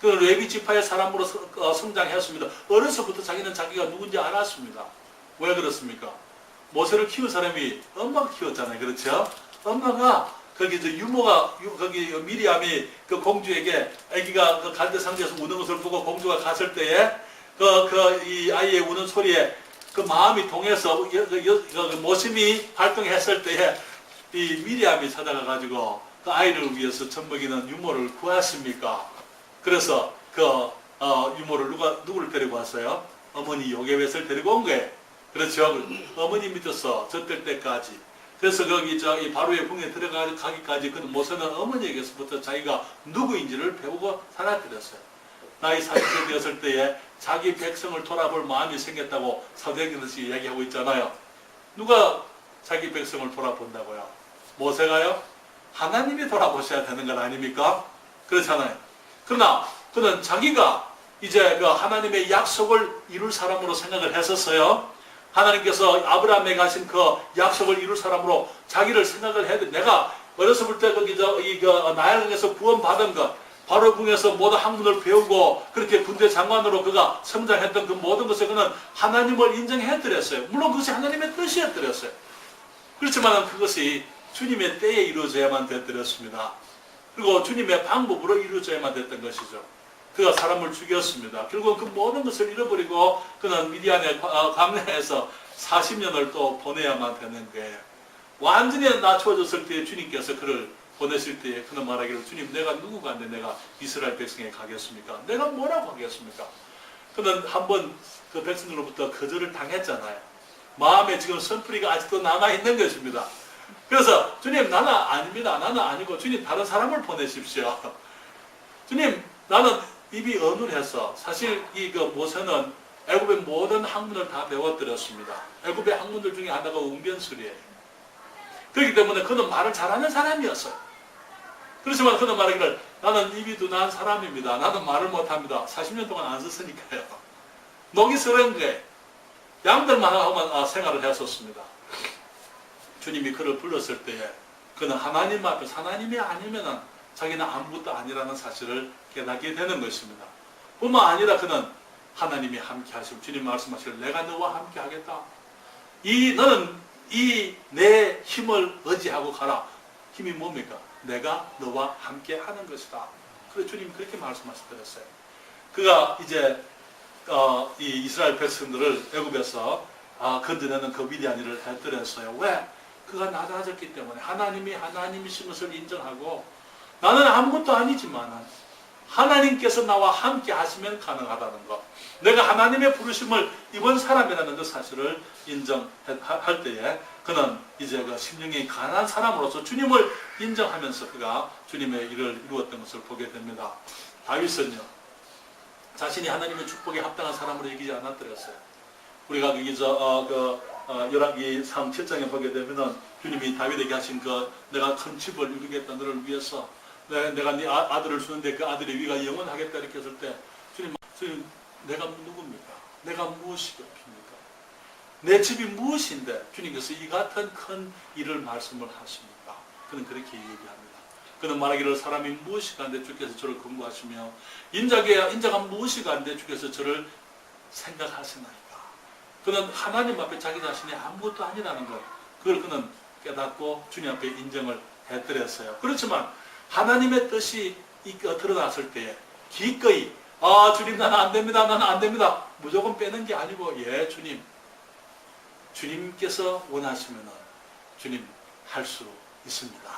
그는 레위 지파의 사람으로 성장했습니다. 어려서부터 자기는 자기가 누군지 알았습니다. 왜 그렇습니까? 모세를 키운 사람이 엄마가 키웠잖아요. 그렇죠? 엄마가 거기 유모가 거기 미리암이 그 공주에게 아기가 그 갈대 상자에서 우는 것을 보고 공주가 갔을 때에 이 아이의 우는 소리에 그 마음이 동해서 모심이 발동했을 때에 이 미리암이 찾아가 가지고 그 아이를 위해서 젖먹이는 유모를 구했습니까? 그래서 유모를 누구를 데리고 왔어요? 어머니 요게벳을 데리고 온 거예요. 그렇죠? 어머니 밑에서 젖될 때까지. 그래서 거기 이 바로의 궁에 들어가기까지 그는 모세는 어머니에게서부터 자기가 누구인지를 배우고 살아들였어요. 나이 40세 되었을 때에 자기 백성을 돌아볼 마음이 생겼다고 사도행전에서 이야기하고 있잖아요. 누가 자기 백성을 돌아본다고요? 모세가요? 하나님이 돌아보셔야 되는 건 아닙니까? 그렇잖아요. 그러나 그는 자기가 이제 그 하나님의 약속을 이룰 사람으로 생각을 했었어요. 하나님께서 아브라함에게 하신 그 약속을 이룰 사람으로 자기를 생각을 해야 돼. 내가 어렸을 때 나일강에서 구원받은 것, 바로 궁에서 모든 학문을 배우고 그렇게 군대 장관으로 그가 성장했던 그 모든 것에 그는 하나님을 인정해드렸어요. 물론 그것이 하나님의 뜻이었더랬어요. 그렇지만 그것이 주님의 때에 이루어져야만 됐더랬습니다. 그리고 주님의 방법으로 이루어져야만 됐던 것이죠. 그가 사람을 죽였습니다. 결국 그 모든 것을 잃어버리고 그는 미디안의 광야에서 40년을 또 보내야만 되는 거예요. 완전히 낮춰졌을 때 주님께서 그를 보내실 때에 그는 말하기를 주님 내가 누구가 한데 내가 이스라엘 백성에 가겠습니까? 내가 뭐라고 하겠습니까? 그는 한번 그 백성들로부터 거절을 당했잖아요. 마음에 지금 선풀이가 아직도 남아있는 것입니다. 그래서 주님 나는 아닙니다. 나는 아니고 주님 다른 사람을 보내십시오. 주님 나는 입이 어눌해서 사실 모세는 애굽의 모든 학문을 다 배워드렸습니다. 애굽의 학문들 중에 하나가 웅변술이에요. 그렇기 때문에 그는 말을 잘하는 사람이었어요. 그렇지만 그는 말하기를 나는 입이 둔한 사람입니다. 나는 말을 못합니다. 40년 동안 안 썼으니까요. 녹이 서른 거예요. 양들만 하고만 생활을 했었습니다. 주님이 그를 불렀을 때에 그는 하나님 앞에서 하나님이 아니면은 자기는 아무것도 아니라는 사실을 깨닫게 되는 것입니다. 뿐만 아니라 그는 하나님이 함께 하시고 주님 말씀하시길 내가 너와 함께 하겠다. 너는 내 힘을 의지하고 가라. 힘이 뭡니까? 내가 너와 함께 하는 것이다. 그래서 주님이 그렇게 말씀하시더랬어요. 그가 이제 이 이스라엘 백성들을 애굽에서 건져내는 그 위대한 일을 했더랬어요. 왜? 그가 낮아졌기 때문에 하나님이 하나님이신 것을 인정하고 나는 아무것도 아니지만 하나님께서 나와 함께 하시면 가능하다는 것. 내가 하나님의 부르심을 입은 사람이라는 그 사실을 인정할 때에 그는 이제 그 심령이 강한 사람으로서 주님을 인정하면서 그가 주님의 일을 이루었던 것을 보게 됩니다. 다윗은요. 자신이 하나님의 축복에 합당한 사람으로 여기지 않았더랬어요. 우리가 열왕기 3, 7장에 보게 되면은 주님이 다윗에게 하신 내가 큰 집을 이루겠다 너를 위해서 내가 네 아들을 주는데 그 아들의 위가 영원하겠다 이렇게 했을 때 주님 내가 누굽니까? 내가 무엇이 급입니까? 내 집이 무엇인데 주님께서 이 같은 큰 일을 말씀을 하십니까? 그는 그렇게 얘기합니다. 그는 말하기를 사람이 무엇이 간데 주께서 저를 근거하시며 인자가 무엇이 간데 주께서 저를 생각하시나이까. 그는 하나님 앞에 자기 자신이 아무것도 아니라는 것 그걸 그는 깨닫고 주님 앞에 인정을 해드렸어요. 그렇지만 하나님의 뜻이 드러났을 때에 기꺼이 주님 나는 안 됩니다. 나는 안 됩니다. 무조건 빼는 게 아니고 예 주님 주님께서 원하시면 주님 할 수 있습니다.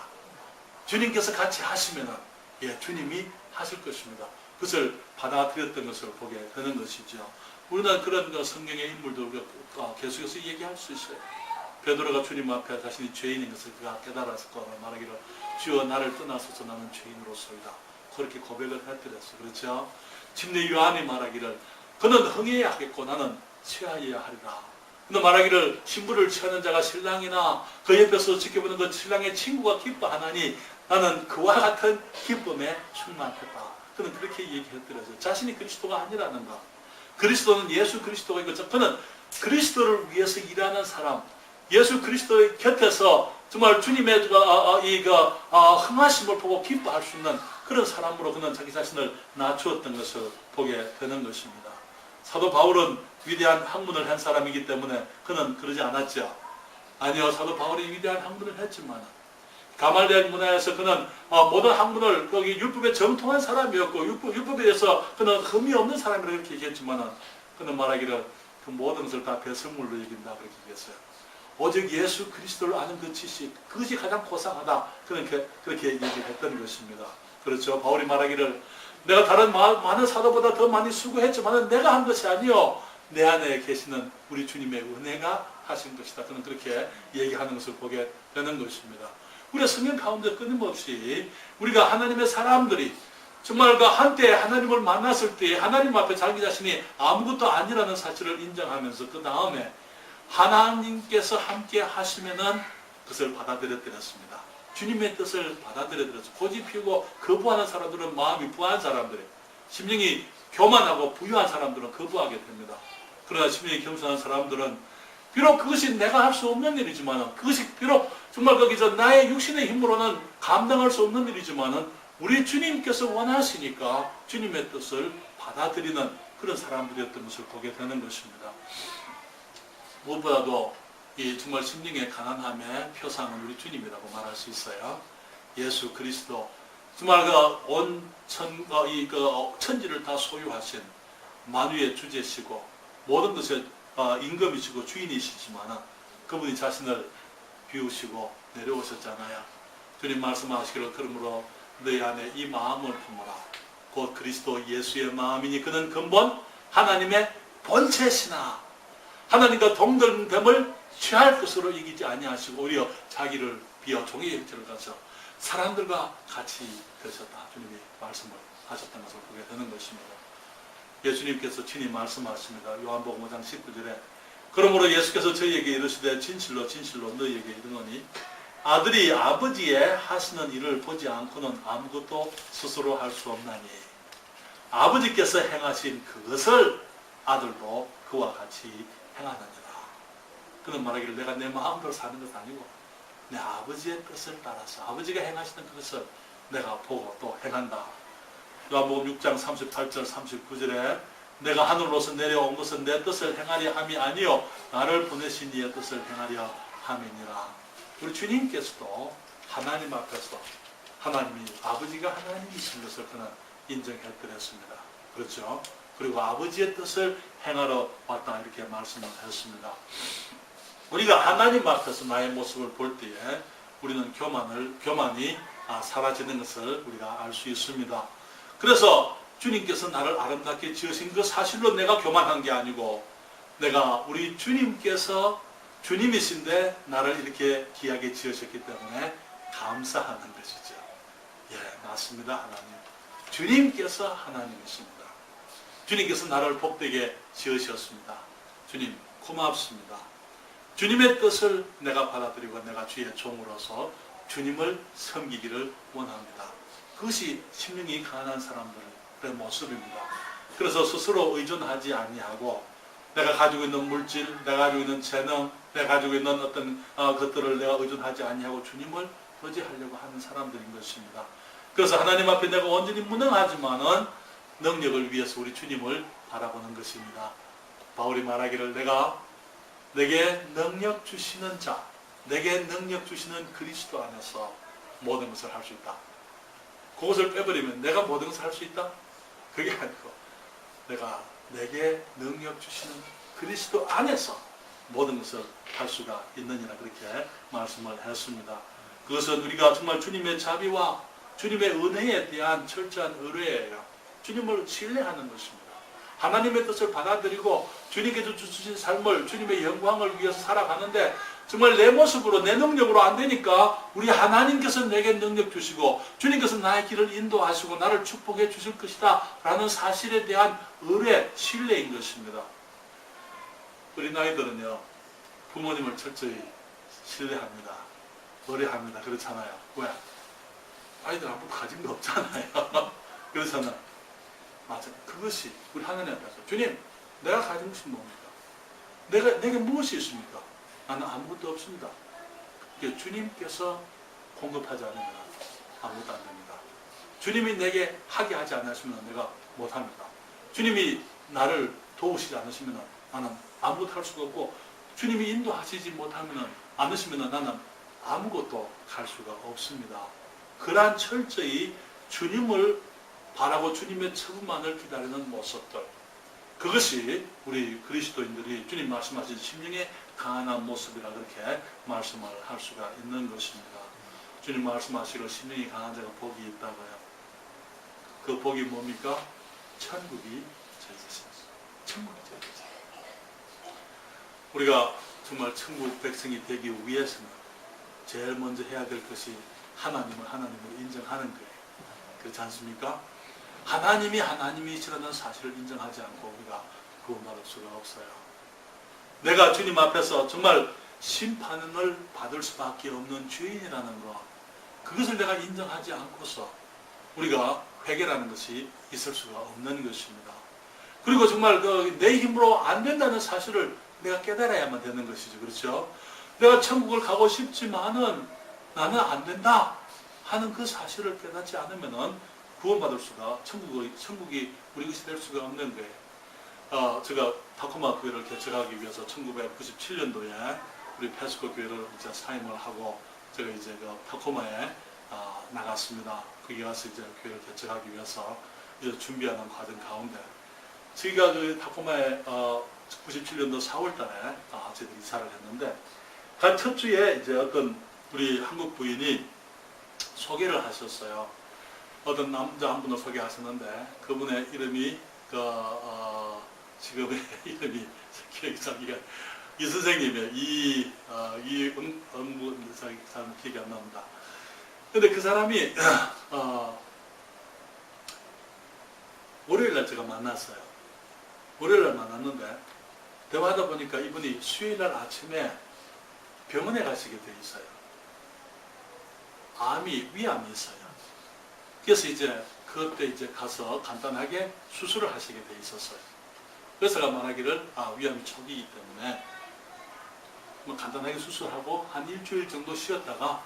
주님께서 같이 하시면 예 주님이 하실 것입니다. 그것을 받아들였던 것을 보게 되는 것이죠. 우리는 그런 성경의 인물도 계속해서 얘기할 수 있어요. 베드로가 주님 앞에 자신이 죄인인 것을 그가 깨달았을 거라 말하기를 주여 나를 떠나소서 나는 죄인으로소이다. 그렇게 고백을 해드렸어요. 그렇죠? 침례 요한이 말하기를 그는 흥해야 하겠고 나는 취하여야 하리라. 근데 말하기를 신부를 취하는 자가 신랑이나 그 옆에서 지켜보는 그 신랑의 친구가 기뻐하나니 나는 그와 같은 기쁨에 충만했다. 그는 그렇게 얘기했더라고요. 자신이 그리스도가 아니라는 것. 그리스도는 예수 그리스도가 있고 그는 그리스도를 위해서 일하는 사람, 예수 그리스도의 곁에서 정말 주님의 흥하심을 보고 기뻐할 수 있는 그런 사람으로 그는 자기 자신을 낮추었던 것을 보게 되는 것입니다. 사도 바울은 위대한 학문을 한 사람이기 때문에 그는 그러지 않았죠. 아니요, 사도 바울이 위대한 학문을 했지만 가말리엘 문화에서 그는 모든 학문을 거기 율법에 정통한 사람이었고 율법에 대해서 그는 흠이 없는 사람이라고 이렇게 얘기했지만 그는 말하기를 그 모든 것을 다 배설물로 여긴다 그렇게 얘기했어요. 오직 예수 그리스도를 아는 그 지식, 그것이 가장 고상하다. 그렇게 얘기했던 것입니다. 그렇죠. 바울이 말하기를 내가 다른 많은 사도보다 더 많이 수고했지만 내가 한 것이 아니요 내 안에 계시는 우리 주님의 은혜가 하신 것이다. 그는 그렇게 얘기하는 것을 보게 되는 것입니다. 우리가 성경 가운데 끊임없이 우리가 하나님의 사람들이 정말 그 한때 하나님을 만났을 때 하나님 앞에 자기 자신이 아무것도 아니라는 사실을 인정하면서 그 다음에 하나님께서 함께 하시면은 그것을 받아들였습니다. 주님의 뜻을 받아들였어요. 고집 피우고 거부하는 사람들은 마음이 부한 사람들이에요. 심령이 교만하고 부유한 사람들은 거부하게 됩니다. 그러나 심령이 겸손한 사람들은 비록 그것이 내가 할 수 없는 일이지만 그것이 비록 정말 거기서 나의 육신의 힘으로는 감당할 수 없는 일이지만 우리 주님께서 원하시니까 주님의 뜻을 받아들이는 그런 사람들이었던 것을 보게 되는 것입니다. 무엇보다도 이 정말 심령의 가난함의 표상은 우리 주님이라고 말할 수 있어요. 예수 그리스도 정말 온 천지를 다 소유하신 만유의 주제시고 모든 것의 임금이시고 주인이시지만 그분이 자신을 비우시고 내려오셨잖아요. 주님 말씀하시기를 그러므로 너희 안에 이 마음을 품어라. 곧 그리스도 예수의 마음이니 그는 근본 하나님의 본체시나 하나님과 동등됨을 취할 것으로 이기지 아니하시고 오히려 자기를 비어 종의 형체를 가져 사람들과 같이 되셨다. 주님이 말씀을 하셨던 것을 보게 되는 것입니다. 예수님께서 친히 말씀하십니다. 요한복음 5장 19절에 그러므로 예수께서 저희에게 이르시되 진실로 진실로 너희에게 이르노니 아들이 아버지의 하시는 일을 보지 않고는 아무것도 스스로 할 수 없나니 아버지께서 행하신 그것을 아들도 그와 같이 행하느니라. 그는 말하기를 내가 내 마음대로 사는 것이 아니고 내 아버지의 뜻을 따라서 아버지가 행하시는 그것을 내가 보고 또 행한다. 요한복음 6장 38절 39절에 내가 하늘로서 내려온 것은 내 뜻을 행하려 함이 아니요 나를 보내신 이의 뜻을 행하려 함이니라. 우리 주님께서도 하나님 앞에서 하나님이 아버지가 하나님이신 것을 그는 인정해드렸습니다. 그렇죠? 그리고 아버지의 뜻을 행하러 왔다 이렇게 말씀을 했습니다. 우리가 하나님 앞에서 나의 모습을 볼 때에 우리는 교만이 사라지는 것을 우리가 알 수 있습니다. 그래서 주님께서 나를 아름답게 지으신 그 사실로 내가 교만한 게 아니고 내가 우리 주님께서 주님이신데 나를 이렇게 귀하게 지으셨기 때문에 감사하는 것이죠. 예, 맞습니다. 하나님. 주님께서 하나님이십니다. 주님께서 나를 복되게 지으셨습니다. 주님 고맙습니다. 주님의 뜻을 내가 받아들이고 내가 주의 종으로서 주님을 섬기기를 원합니다. 그것이 심령이 가난한 사람들의 모습입니다. 그래서 스스로 의존하지 아니하고 내가 가지고 있는 물질, 내가 가지고 있는 재능, 내가 가지고 있는 어떤 것들을 내가 의존하지 아니하고 주님을 의지하려고 하는 사람들인 것입니다. 그래서 하나님 앞에 내가 온전히 무능하지만은 능력을 위해서 우리 주님을 바라보는 것입니다. 바울이 말하기를 내게 능력 주시는 자, 내게 능력 주시는 그리스도 안에서 모든 것을 할 수 있다. 그것을 빼버리면 내가 모든 것을 할 수 있다? 그게 아니고 내게 능력 주시는 그리스도 안에서 모든 것을 할 수가 있느니라 그렇게 말씀을 했습니다. 그것은 우리가 정말 주님의 자비와 주님의 은혜에 대한 철저한 의뢰예요. 주님을 신뢰하는 것입니다. 하나님의 뜻을 받아들이고 주님께서 주신 삶을 주님의 영광을 위해서 살아가는데 정말 내 모습으로 내 능력으로 안 되니까 우리 하나님께서 내게 능력 주시고 주님께서 나의 길을 인도하시고 나를 축복해 주실 것이다 라는 사실에 대한 의뢰, 신뢰인 것입니다. 어린아이들은요 부모님을 철저히 신뢰합니다. 의뢰합니다. 그렇잖아요. 왜? 아이들 아무도 가진 거 없잖아요. 그렇잖아요. 맞아. 그것이 우리 하나님 앞에서 주님 내가 가진 것이 뭡니까? 내게 무엇이 있습니까? 나는 아무것도 없습니다. 주님께서 공급하지 않으면 아무것도 안 됩니다. 주님이 내게 하게 하지 않으시면 내가 못합니다. 주님이 나를 도우시지 않으시면 나는 아무것도 할 수가 없고 주님이 인도하시지 못하면 않으시면 나는 아무것도 할 수가 없습니다. 그러한 철저히 주님을 바라고 주님의 처분만을 기다리는 모습들, 그것이 우리 그리스도인들이 주님 말씀하신 심령의 강한 모습이라 그렇게 말씀을 할 수가 있는 것입니다. 주님 말씀하시고 심령이 강한 자가 복이 있다고요. 그 복이 뭡니까? 천국이 저희 것입니다. 천국이 저희 것입니다. 우리가 정말 천국 백성이 되기 위해서는 제일 먼저 해야 될 것이 하나님을 하나님으로 인정하는 거예요. 그렇지 않습니까? 하나님이 하나님이시라는 사실을 인정하지 않고 우리가 구원받을 수가 없어요. 내가 주님 앞에서 정말 심판을 받을 수밖에 없는 죄인이라는 것, 그것을 내가 인정하지 않고서 우리가 회개라는 것이 있을 수가 없는 것입니다. 그리고 정말 내 힘으로 안 된다는 사실을 내가 깨달아야만 되는 것이죠. 그렇죠? 내가 천국을 가고 싶지만은 나는 안 된다 하는 그 사실을 깨닫지 않으면은 구원받을 수가, 천국이 우리 것이 될 수가 없는 거예요. 제가 타코마 교회를 개척하기 위해서 1997년도에 우리 페스코 교회를 이제 사임을 하고 제가 이제 그 타코마에 나갔습니다. 거기 가서 이제 교회를 개척하기 위해서 이제 준비하는 과정 가운데 저희가 그 타코마에 97년도 4월달에 저희들이 이사를 했는데 간 첫 주에 이제 어떤 우리 한국 부인이 소개를 하셨어요. 어떤 남자 한 분을 소개하셨는데 그분의 이름이 지금의 이름이 기억이 자기가 이 선생님의 이응분 사람 기억이 안 납니다. 근데 그 사람이 월요일날 제가 만났어요. 월요일날 만났는데 대화하다 보니까 이분이 수요일날 아침에 병원에 가시게 돼 있어요. 위암이 있어요. 그래서 이제 그때 이제 가서 간단하게 수술을 하시게 돼 있었어요. 그래서 제가 말하기를 위암이 초기이기 때문에 뭐 간단하게 수술하고 한 일주일 정도 쉬었다가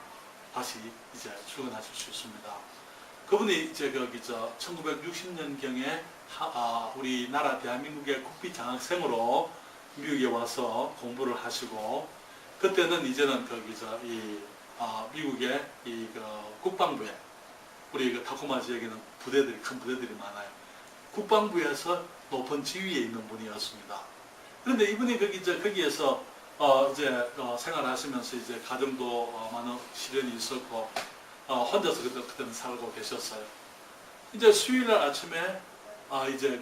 다시 이제 출근하실 수 있습니다. 그분이 이제 1960년경에 우리나라 대한민국의 국비 장학생으로 미국에 와서 공부를 하시고 그때는 이제는 미국의 국방부에 우리 타코마 지역에는 큰 부대들이 많아요. 국방부에서 높은 지위에 있는 분이었습니다. 그런데 이분이 거기에서 생활하시면서 이제 가정도 많은 시련이 있었고 혼자서 그때는 살고 계셨어요. 이제 수요일날 아침에 이제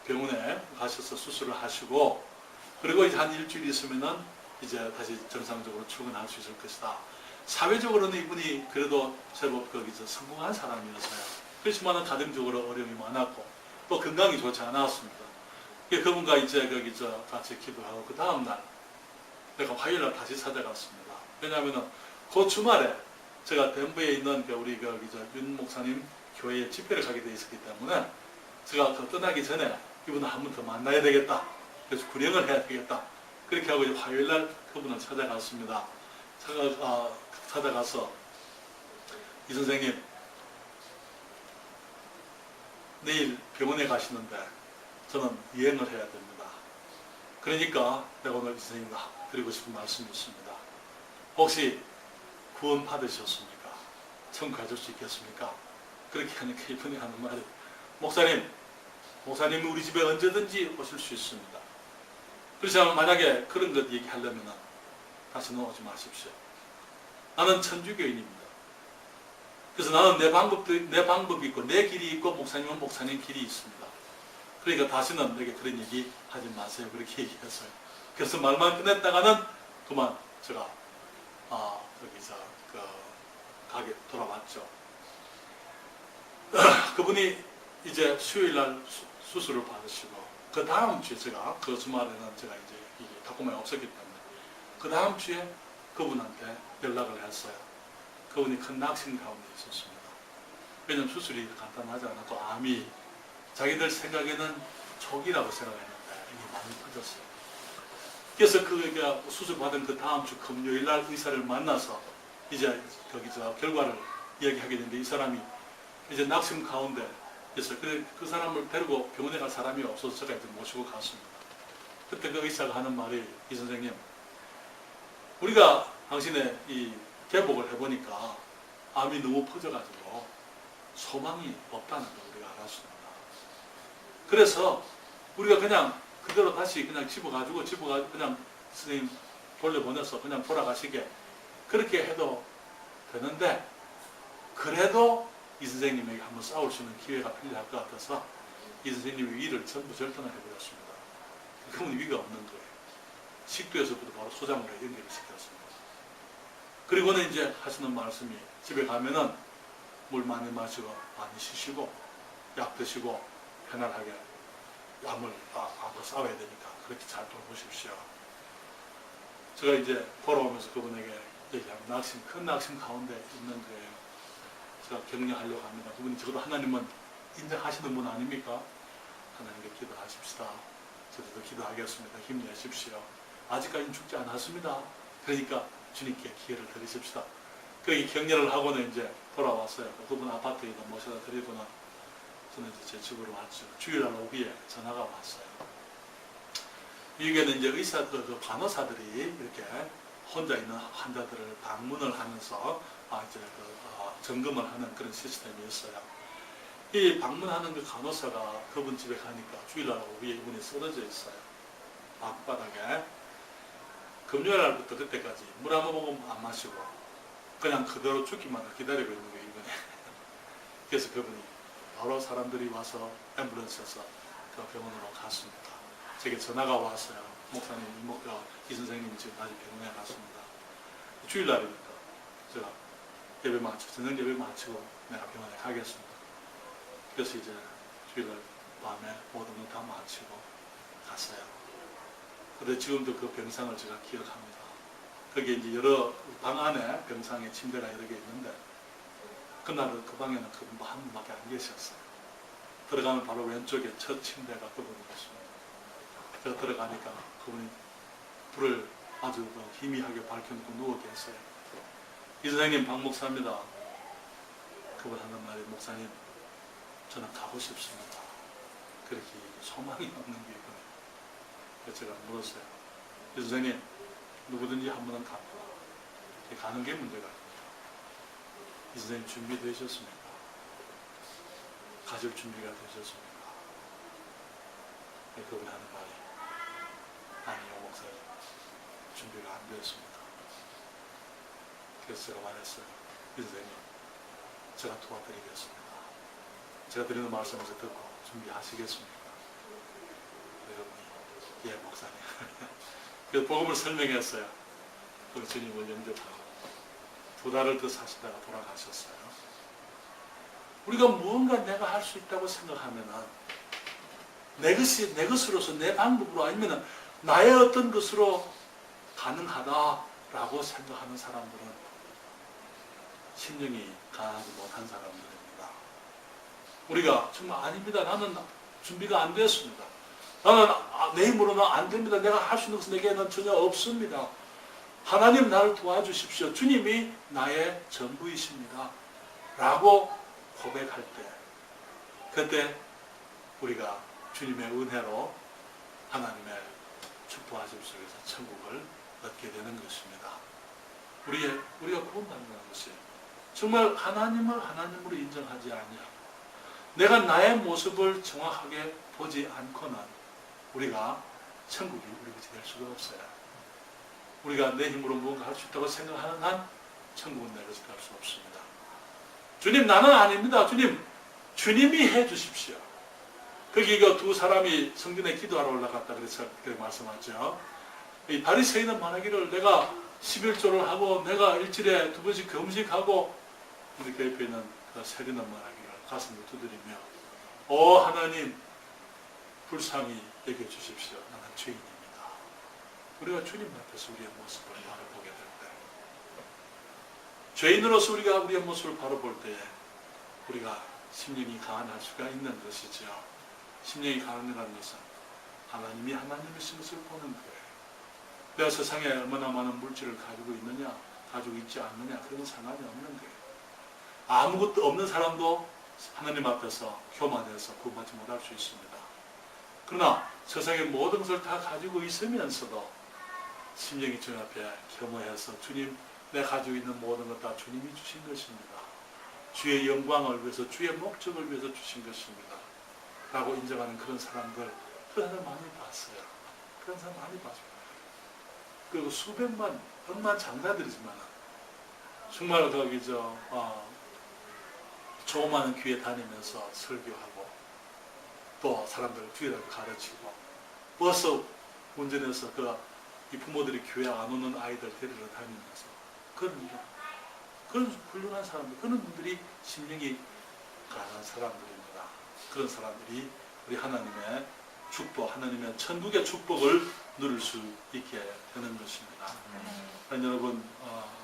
병원에 가셔서 수술을 하시고 그리고 이제 한 일주일 있으면은 이제 다시 정상적으로 출근할 수 있을 것이다. 사회적으로는 이분이 그래도 제법 성공한 사람이었어요. 그렇지만은 가정적으로 어려움이 많았고 또 건강이 좋지 않았습니다. 그분과 이제 같이 기도하고 그 다음날 내가 화요일날 다시 찾아갔습니다. 왜냐하면은 그 주말에 제가 덴버에 있는 우리 윤 목사님 교회에 집회를 가게 돼 있었기 때문에 제가 떠나기 전에 이분을 한 번 더 만나야 되겠다. 그래서 구령을 해야 되겠다. 그렇게 하고 이제 화요일날 그분을 찾아갔습니다. 찾아가서 이 선생님 내일 병원에 가시는데 저는 여행을 해야 됩니다. 그러니까 내가 오늘 이 선생님과 드리고 싶은 말씀이 있습니다. 혹시 구원 받으셨습니까? 천국 가실 수 있겠습니까? 그렇게 하니까 이분이 하는 말이 목사님이 우리 집에 언제든지 오실 수 있습니다. 그래서 만약에 그런 것 얘기하려면 다시는 오지 마십시오. 나는 천주교인입니다. 그래서 나는 내 방법이 있고 내 길이 있고 목사님은 목사님 길이 있습니다. 그러니까 다시는 내게 그런 얘기 하지 마세요. 그렇게 얘기했어요. 그래서 말만 끝냈다가는 그만 제가 거기서 그 가게 돌아왔죠. 그분이 이제 수요일날 수술을 받으시고 그 다음 주에 제가 그 주말에는 제가 이제 이 탁구만이 없었기 때문에 그 다음 주에 그분한테 연락을 했어요. 그분이 큰 낙심 가운데 있었습니다. 왜냐면 수술이 간단하지 않았고 암이 자기들 생각에는 초기라고 생각했는데 이게 많이 커졌어요. 그래서 그 수술 받은 그 다음 주 금요일 날 의사를 만나서 이제 거기서 결과를 이야기하게 됐는데 이 사람이 이제 낙심 가운데 있어요. 그 사람을 데리고 병원에 갈 사람이 없어서 제가 이제 모시고 갔습니다. 그때 그 의사가 하는 말이 이 선생님, 우리가 당신의 이 개복을 해보니까 암이 너무 퍼져가지고 소망이 없다는 걸 우리가 알았습니다. 그래서 우리가 그냥 그대로 다시 그냥 집어가지고 그냥 선생님 돌려보내서 그냥 돌아가시게 그렇게 해도 되는데 그래도 이 선생님에게 한번 싸울 수 있는 기회가 필요할 것 같아서 이 선생님의 위를 전부 절단을 해버렸습니다. 그분 위가 없는 거예요. 식도에서부터 바로 소장으로 연결을 시켰습니다. 그리고는 이제 하시는 말씀이 집에 가면은 물 많이 마시고 많이 쉬시고 약 드시고 편안하게 암을 싸워야 되니까 그렇게 잘 돌보십시오. 제가 이제 돌아오면서 그분에게 얘기하면 큰 낙심 가운데 있는 거예요. 제가 격려하려고 합니다. 그분이 적어도 하나님은 인정하시는 분 아닙니까? 하나님께 기도하십시다. 저도 기도하겠습니다. 힘내십시오. 아직까지는 죽지 않았습니다. 그러니까 주님께 기회를 드리십시다. 그 격려를 하고는 이제 돌아왔어요. 그분 아파트에 모셔다 드리고는 저는 이제 제 집으로 왔죠. 주일날 오후에 전화가 왔어요. 미국에는 이제 그 간호사들이 이렇게 혼자 있는 환자들을 방문을 하면서 이제 점검을 하는 그런 시스템이 있어요. 이 방문하는 그 간호사가 그분 집에 가니까 주일날 오후에 이분이 쓰러져 있어요. 앞바닥에. 금요일날부터 그때까지 물 한 모금 안 마시고 그냥 그대로 죽기만 기다리고 있는 거예요, 이분이. 그래서 그분이 바로 사람들이 와서 앰뷸런스에서 그 병원으로 갔습니다. 제게 전화가 왔어요. 목사님, 이 선생님이 지금 다시 병원에 갔습니다. 주일날이니까 제가 저녁 예배 마치고 내가 병원에 가겠습니다. 그래서 이제 주일날 밤에 모든 걸 다 마치고 갔어요. 근데 지금도 그 병상을 제가 기억합니다. 거기에 이제 여러 방 안에 병상에 침대가 여러 개 있는데 그날은 그 방에는 그분 한 분밖에 안 계셨어요. 들어가면 바로 왼쪽에 첫 침대가 그분이었습니다. 제가 들어가니까 그분이 불을 아주 희미하게 밝혀놓고 누워 계세요. 이 선생님 박 목사입니다. 그분 하는 말이 목사님 저는 가고 싶습니다. 그렇게 소망이 없는 게 있거든요. 그래서 제가 물었어요. 이 선생님 누구든지 한 번은 갑니다. 가는 게 문제가 아닙니다. 이 선생님 준비되셨습니까? 가실 준비가 되셨습니까? 그분이 하는 말이 아니요 목사님 준비가 안 되었습니다. 그래서 제가 말했어요. 이 선생님 제가 도와드리겠습니다. 제가 드리는 말씀에서 듣고 준비하시겠습니까? 여러분이 예 목사님. 그래서 복음을 설명했어요. 그 주님을 영접하고 2달을 더 사시다가 돌아가셨어요. 우리가 무언가 내가 할 수 있다고 생각하면은 내 것으로서 내 방법으로 아니면 나의 어떤 것으로 가능하다라고 생각하는 사람들은 심령이 강하지 못한 사람들입니다. 우리가 정말 아닙니다. 나는 준비가 안 됐습니다. 나는 내 힘으로는 안 됩니다. 내가 할 수 있는 것은 내게는 전혀 없습니다. 하나님 나를 도와주십시오. 주님이 나의 전부이십니다. 라고 고백할 때 그때 우리가 주님의 은혜로 하나님의 축복하심 속에서 천국을 얻게 되는 것입니다. 우리가 구원받는 것이 정말 하나님을 하나님으로 인정하지 아니하고 내가 나의 모습을 정확하게 보지 않고는 우리가 천국이 우리 것이 될 수가 없어요. 우리가 내 힘으로 무언가 할 수 있다고 생각하는 한 천국은 내 것이 될 수 없습니다. 주님 나는 아닙니다. 주님이 해 주십시오. 거기 두 사람이 성전에 기도하러 올라갔다 그래서 그렇게 말씀하죠. 이 바리새인은 말하기를 내가 11조를 하고 내가 일주일에 2번씩 금식하고 이렇게 옆에 있는 그 세리는 말하기를 가슴을 두드리며 오 하나님 불쌍히 여겨주십시오. 나는 죄인입니다. 우리가 주님 앞에서 우리의 모습을 바라보게 될 때 죄인으로서 우리가 우리의 모습을 바라볼 때에 우리가 심령이 강한할 수가 있는 것이죠. 심령이 강한이라는 것은 하나님이 하나님이신 것을 보는 거예요. 내가 세상에 얼마나 많은 물질을 가지고 있느냐 가지고 있지 않느냐 그런 상관이 없는 거예요. 아무것도 없는 사람도 하나님 앞에서 교만해서 구원받지 못할 수 있습니다. 그러나 세상의 모든 것을 다 가지고 있으면서도 심령이 주님 앞에 겸허해서 주님 내가 가지고 있는 모든 것 다 주님이 주신 것입니다. 주의 영광을 위해서 주의 목적을 위해서 주신 것입니다. 라고 인정하는 그런 사람들 그런 사람 많이 봤어요. 그런 사람 많이 봤어요. 그리고 수백만 억만 장사들이지만 정말 거기 조그마한 교회 다니면서 설교하고 또 사람들을 주의를 가르치고 버스 운전해서 이 부모들이 교회 안 오는 아이들 데리러 다니면서 그런 훌륭한 사람들 그런 분들이 심령이 강한 사람들입니다. 그런 사람들이 우리 하나님의 축복 하나님의 천국의 축복을 누릴 수 있게 되는 것입니다. 여러분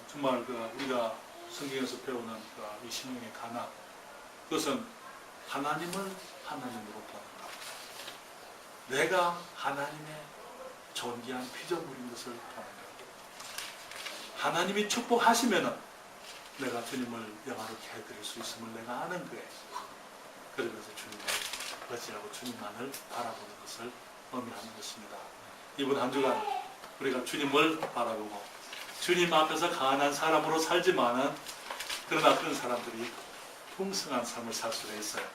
정말 우리가 성경에서 배우는 이 심령의 가난 그것은 하나님을 하나님으로 보는 것. 내가 하나님의 존귀한 피조물인 것을 보는 것. 하나님이 축복하시면은 내가 주님을 영화롭게 해드릴 수 있음을 내가 아는 거예요. 그러면서 주님을 의지하고 주님만을 바라보는 것을 의미하는 것입니다. 이번 한 주간 우리가 주님을 바라보고 주님 앞에서 가난한 사람으로 살지만은 그러나 그런 사람들이 풍성한 삶을 살 수가 있어요.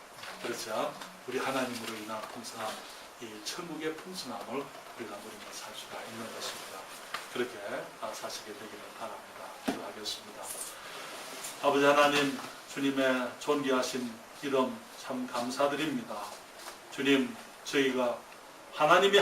그렇죠? 우리 하나님으로 인한 풍성함, 이 천국의 풍성함을 우리가 누리며 살 수가 있는 것입니다. 그렇게 사시게 되기를 바랍니다. 기도하겠습니다. 아버지 하나님, 주님의 존귀하신 이름 참 감사드립니다. 주님, 저희가 하나님이